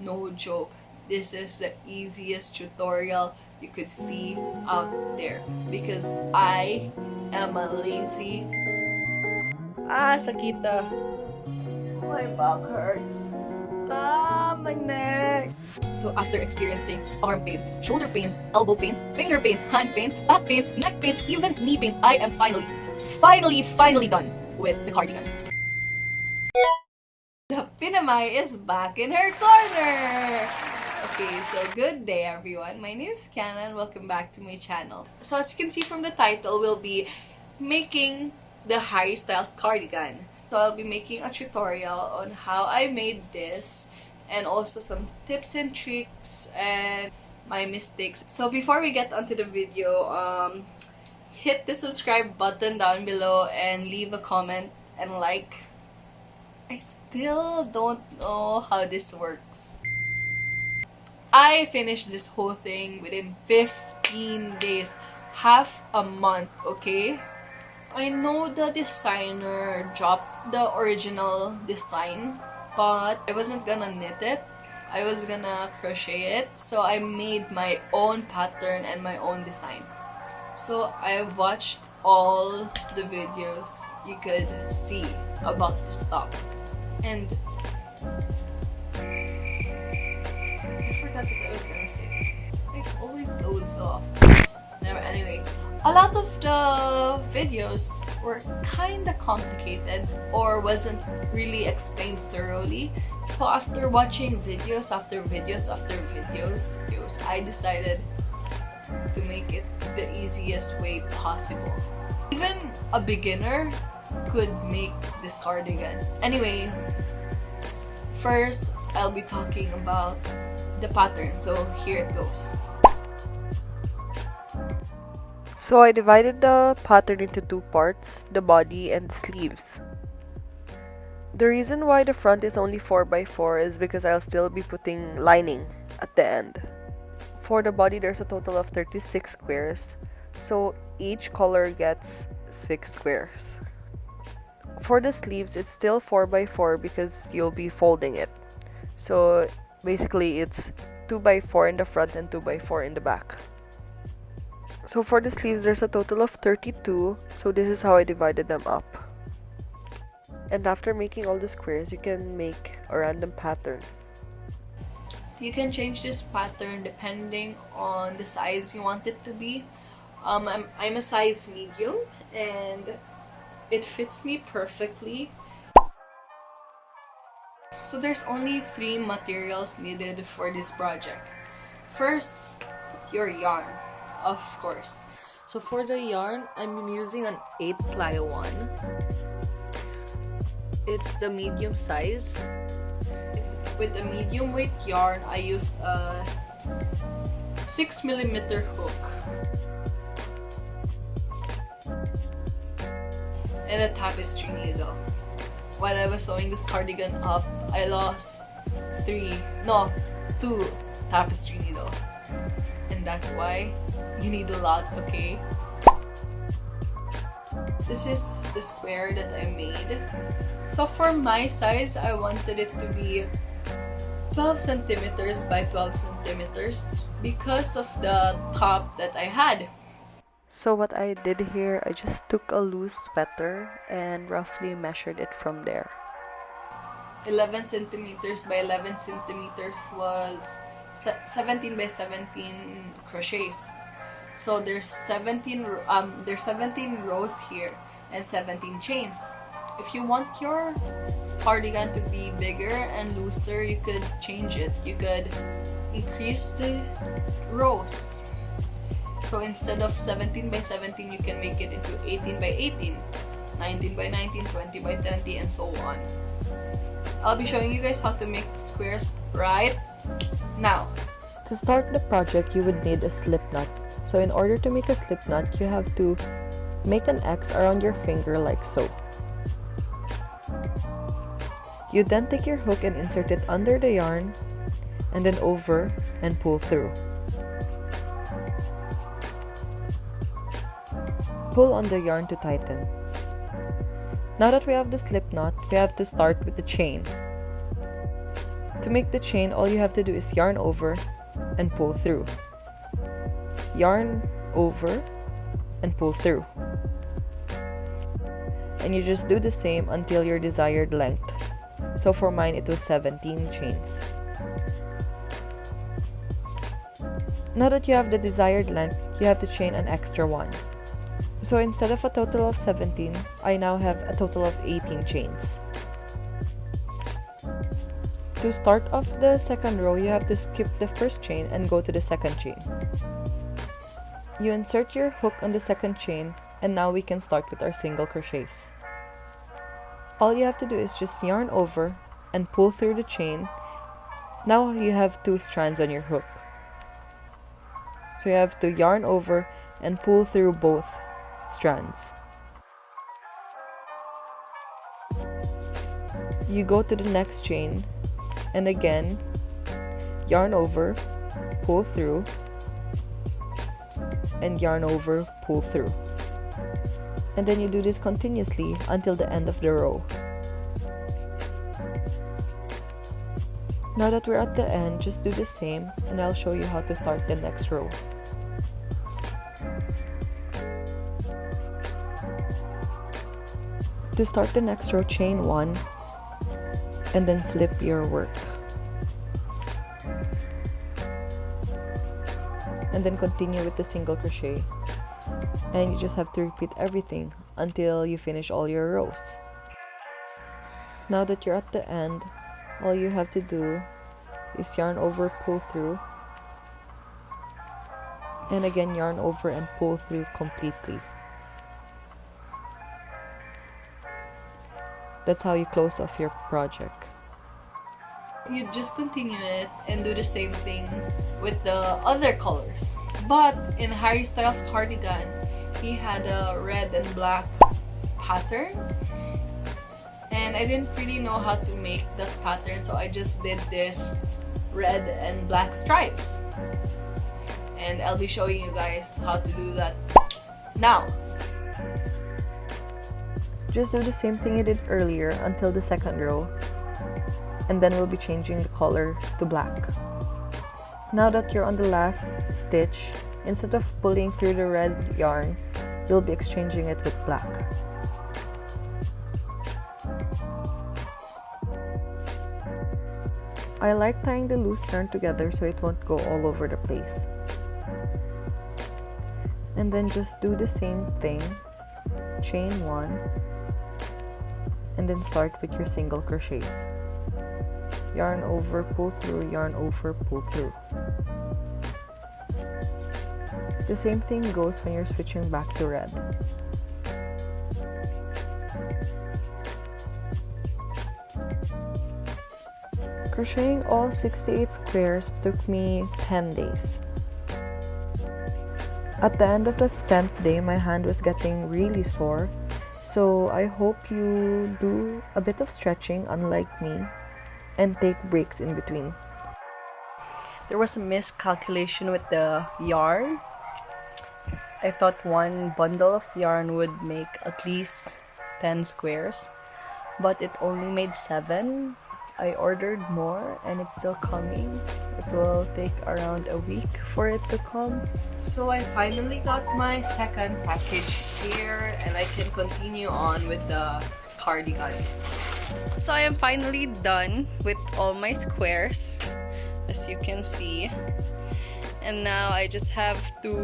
no joke, this is the easiest tutorial you could see out there because I am a lazy. Sakita. My back hurts. My neck. So after experiencing arm pains, shoulder pains, elbow pains, finger pains, hand pains, back pains, neck pains, even knee pains, I am finally done with the cardigan. The Pinamay is back in her corner! Okay, so good day everyone. My name is Canan. Welcome back to my channel. So as you can see from the title, we'll be making the Harry Styles cardigan. So I'll be making a tutorial on how I made this and also some tips and tricks and my mistakes. So before we get onto the video, hit the subscribe button down below and leave a comment and like. I still don't know how this works. I finished this whole thing within 15 days, half a month, okay? I know the designer dropped the original design, but I wasn't gonna knit it. I was gonna crochet it, so I made my own pattern and my own design. So I watched all the videos you could see about this top. And I forgot what I was gonna say. I always doze off. Anyway, a lot of the videos were kinda complicated or wasn't really explained thoroughly. So after watching videos after videos after videos, I decided to make it the easiest way possible. Even a beginner could make this cardigan. Anyway, first I'll be talking about the pattern, so here it goes. So I divided the pattern into two parts, the body and the sleeves. The reason why the front is only 4x4 is because I'll still be putting lining at the end. For the body, there's a total of 36 squares, so each color gets 6 squares. For the sleeves, it's still 4x4 because you'll be folding it. So basically, it's 2x4 in the front and 2x4 in the back. So for the sleeves, there's a total of 32. So this is how I divided them up. And after making all the squares, you can make a random pattern. You can change this pattern depending on the size you want it to be. I'm a size medium and it fits me perfectly. So there's only 3 materials needed for this project. First, your yarn, of course. So for the yarn, I'm using an 8-ply one. It's the medium size. With the medium weight yarn, I used a 6mm hook and a tapestry needle. While I was sewing this cardigan up, I lost 2 tapestry needle, and that's why you need a lot, okay? This is the square that I made. So for my size, I wanted it to be 12 centimeters by 12 centimeters because of the top that I had. So what I did here, I just took a loose sweater and roughly measured it from there. 11 centimeters by 11 centimeters was 17 by 17 crochets. So there's 17 rows here and 17 chains. If you want your cardigan to be bigger and looser, you could change it. You could increase the rows. So instead of 17 by 17, you can make it into 18 by 18, 19 by 19, 20 by 20, and so on. I'll be showing you guys how to make squares right now. To start the project, you would need a slip knot. So in order to make a slip knot, you have to make an X around your finger like so. You then take your hook and insert it under the yarn and then over and pull through. Pull on the yarn to tighten. Now that we have the slip knot, we have to start with the chain. To make the chain, all you have to do is yarn over and pull through. Yarn over and pull through. And you just do the same until your desired length. So for mine, it was 17 chains. Now that you have the desired length, you have to chain an extra one. So instead of a total of 17, I now have a total of 18 chains. To start off the second row, you have to skip the first chain and go to the second chain. You insert your hook on the second chain, and now we can start with our single crochets. All you have to do is just yarn over and pull through the chain. Now you have 2 strands on your hook. So you have to yarn over and pull through both strands. You go to the next chain and again yarn over, pull through, and yarn over, pull through. And then you do this continuously until the end of the row. Now that we're at the end, just do the same and I'll show you how to start the next row. To start the next row, chain 1 and then flip your work. And then continue with the single crochet. And you just have to repeat everything until you finish all your rows. Now that you're at the end, all you have to do is yarn over, pull through, and again yarn over and pull through completely. That's how you close off your project. You just continue it and do the same thing with the other colors. But in Harry Styles' cardigan, he had a red and black pattern. And I didn't really know how to make the pattern, so I just did this red and black stripes. And I'll be showing you guys how to do that now. Just do the same thing you did earlier until the second row, and then we'll be changing the color to black. Now that you're on the last stitch, instead of pulling through the red yarn, you'll be exchanging it with black. I like tying the loose yarn together so it won't go all over the place. And then just do the same thing, chain 1, and then start with your single crochets. Yarn over, pull through, yarn over, pull through. The same thing goes when you're switching back to red. Crocheting all 68 squares took me 10 days. At the end of the 10th day, my hand was getting really sore, so I hope you do a bit of stretching unlike me and take breaks in between. There was a miscalculation with the yarn. I thought one bundle of yarn would make at least 10 squares, but it only made 7. I ordered more and it's still coming. It will take around a week for it to come. So I finally got my second package here and I can continue on with the cardigan. So I am finally done with all my squares, as you can see. And now I just have to...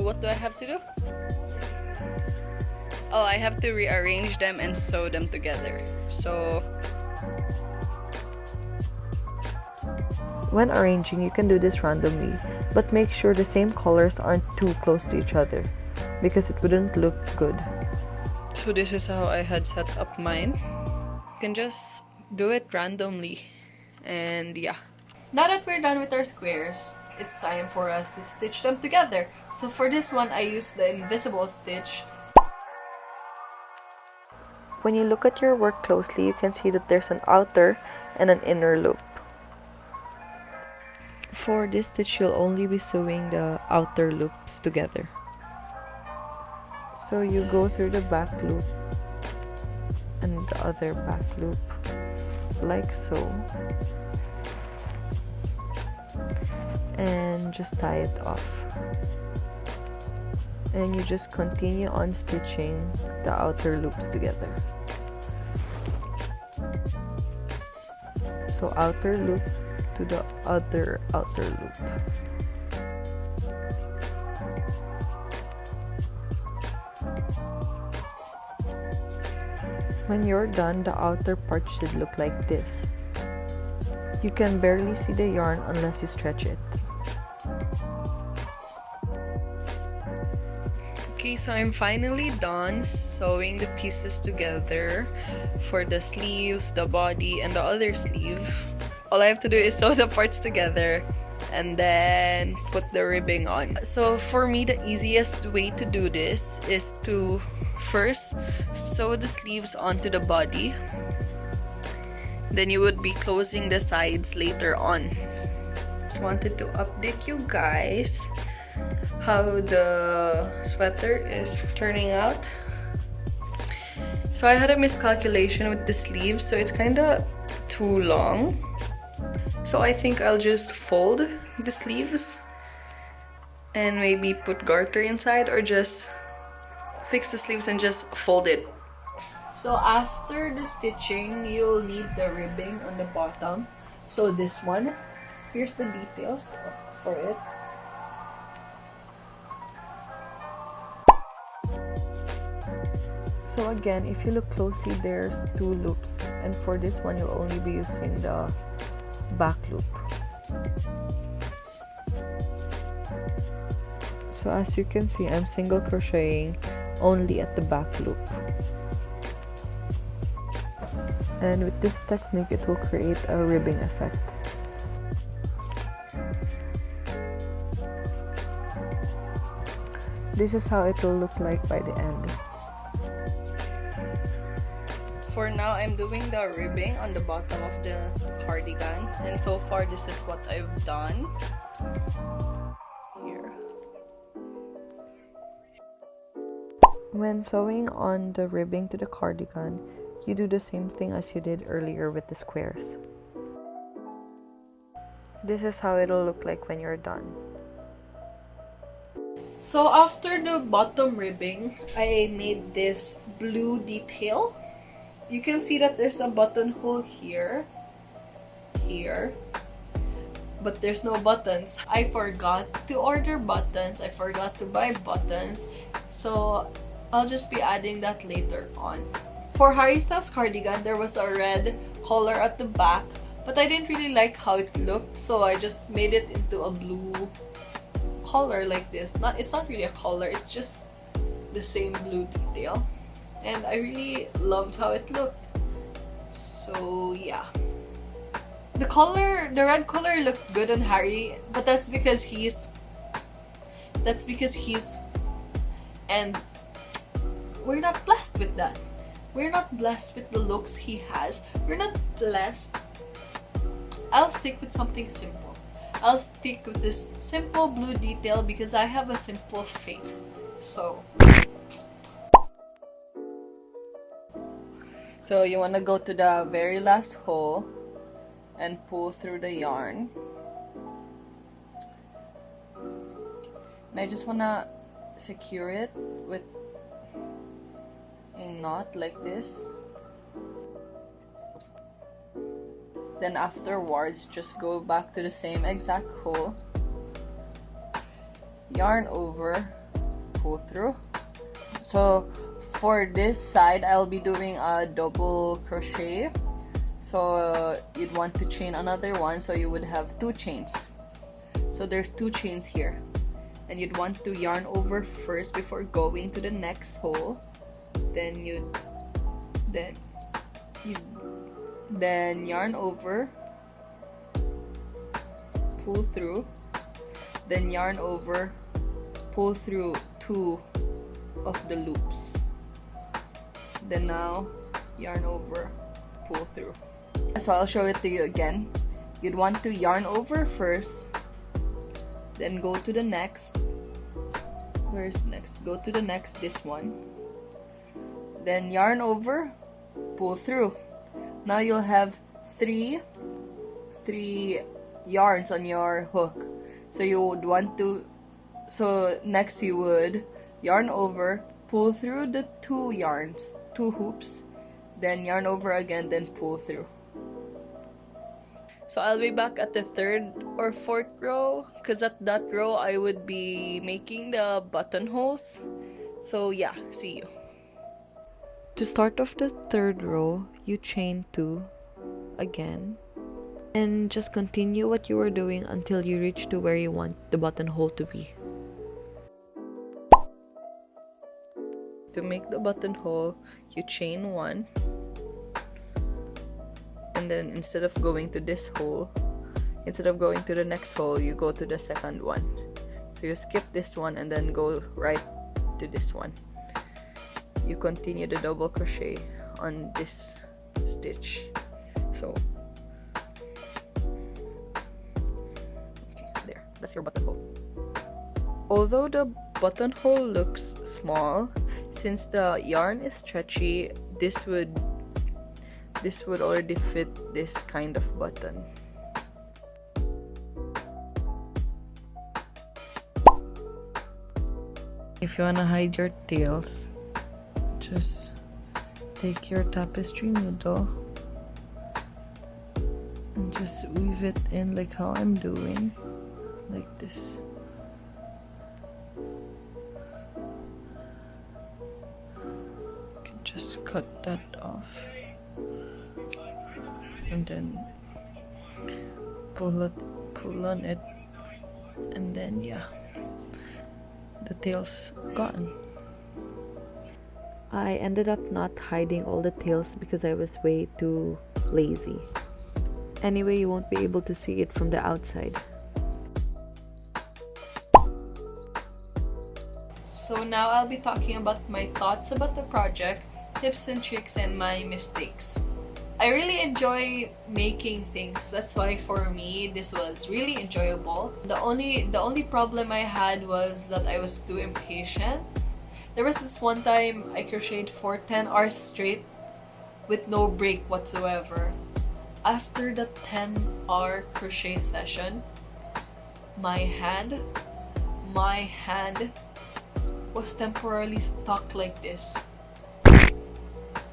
what do I have to do? Oh, I have to rearrange them and sew them together. So... when arranging, you can do this randomly, but make sure the same colors aren't too close to each other, because it wouldn't look good. So this is how I had set up mine. You can just do it randomly. And yeah. Now that we're done with our squares, it's time for us to stitch them together. So for this one, I used the invisible stitch. When you look at your work closely, you can see that there's an outer and an inner loop. For this stitch, you'll only be sewing the outer loops together. So you go through the back loop and the other back loop, like so. and just tie it off. And you just continue on stitching the outer loops together. So outer loop to the other outer loop. When you're done, the outer part should look like this. You can barely see the yarn unless you stretch it. Okay, so I'm finally done sewing the pieces together for the sleeves, the body, and the other sleeve. All I have to do is sew the parts together and then put the ribbing on. So for me, the easiest way to do this is to first sew the sleeves onto the body. Then you would be closing the sides later on. Just wanted to update you guys how the sweater is turning out. So I had a miscalculation with the sleeves, so it's kind of too long. So I think I'll just fold the sleeves and maybe put garter inside, or just fix the sleeves and just fold it. So after the stitching, you'll need the ribbing on the bottom. So this one, here's the details for it. So again, if you look closely, there's two loops, and for this one you'll only be using the back loop. So as you can see, I'm single crocheting only at the back loop. And with this technique, it will create a ribbing effect. This is how it will look like by the end. For now, I'm doing the ribbing on the bottom of the cardigan, and so far this is what I've done. Here. When sewing on the ribbing to the cardigan, you do the same thing as you did earlier with the squares. This is how it'll look like when you're done. So after the bottom ribbing, I made this blue detail. You can see that there's a buttonhole here, but there's no buttons. I forgot to order buttons. I forgot to buy buttons. So I'll just be adding that later on. For Harry Styles' cardigan, there was a red collar at the back, but I didn't really like how it looked, so I just made it into a blue collar like this. It's not really a collar, it's just the same blue detail. And I really loved how it looked. So yeah. The red color looked good on Harry, but that's because he's and we're not blessed with that. We're not blessed with the looks he has. We're not blessed. I'll stick with something simple. I'll stick with this simple blue detail because I have a simple face. So you want to go to the very last hole and pull through the yarn. And I just want to secure it with a knot like this. Then afterwards, just go back to the same exact hole, yarn over, pull through. So for this side, I'll be doing a double crochet. So you'd want to chain another one, so you would have 2 chains. So there's 2 chains here, and you'd want to yarn over first before going to the next hole. Then yarn over, pull through, then yarn over, pull through 2 of the loops. Then now yarn over, pull through. So I'll show it to you again. You'd want to yarn over first, then go to the next. Where's next? Go to the next, this one. Then yarn over, pull through. Now you'll have three yarns on your hook. So you would want to, so next you would yarn over, pull through the two hoops, then yarn over again, then pull through. So I'll be back at the third or fourth row, because at that row I would be making the buttonholes. So yeah, see you. To start off the third row, you chain 2 again, and just continue what you were doing until you reach to where you want the buttonhole to be. To make the buttonhole, you chain 1, and then instead of going to this hole, instead of going to the next hole, you go to the second one. So you skip this one and then go right to this one. You continue the double crochet on this stitch. So okay, there, that's your buttonhole. Although the buttonhole looks small, since the yarn is stretchy, this would already fit this kind of button. If you wanna hide your tails, just take your tapestry needle and just weave it in like how I'm doing, like this. You can just cut that off and then pull on it, and then yeah, the tail's gone. I ended up not hiding all the tails because I was way too lazy. Anyway, you won't be able to see it from the outside. So now I'll be talking about my thoughts about the project, tips and tricks, and my mistakes. I really enjoy making things. That's why for me this was really enjoyable. The only problem I had was that I was too impatient. There was this one time I crocheted for 10 hours straight with no break whatsoever. After the 10-hour crochet session, my hand was temporarily stuck like this.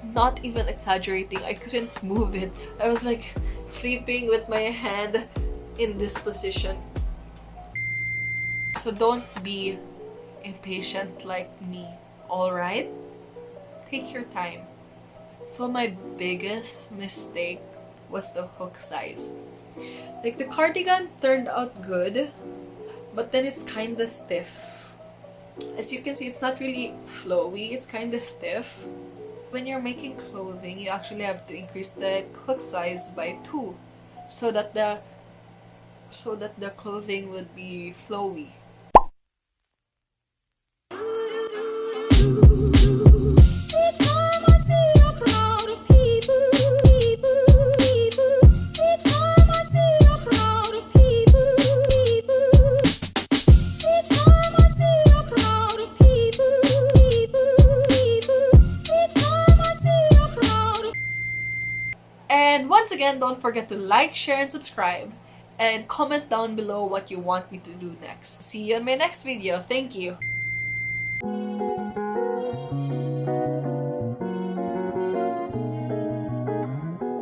Not even exaggerating, I couldn't move it. I was like sleeping with my hand in this position. So don't be impatient like me, alright? Take your time. So my biggest mistake was the hook size. Like the cardigan turned out good, but then it's kinda stiff. As you can see, it's not really flowy, it's kinda stiff. When you're making clothing, you actually have to increase the hook size by 2 so that the clothing would be flowy. And once again, don't forget to like, share, and subscribe. And comment down below what you want me to do next. See you in my next video. Thank you.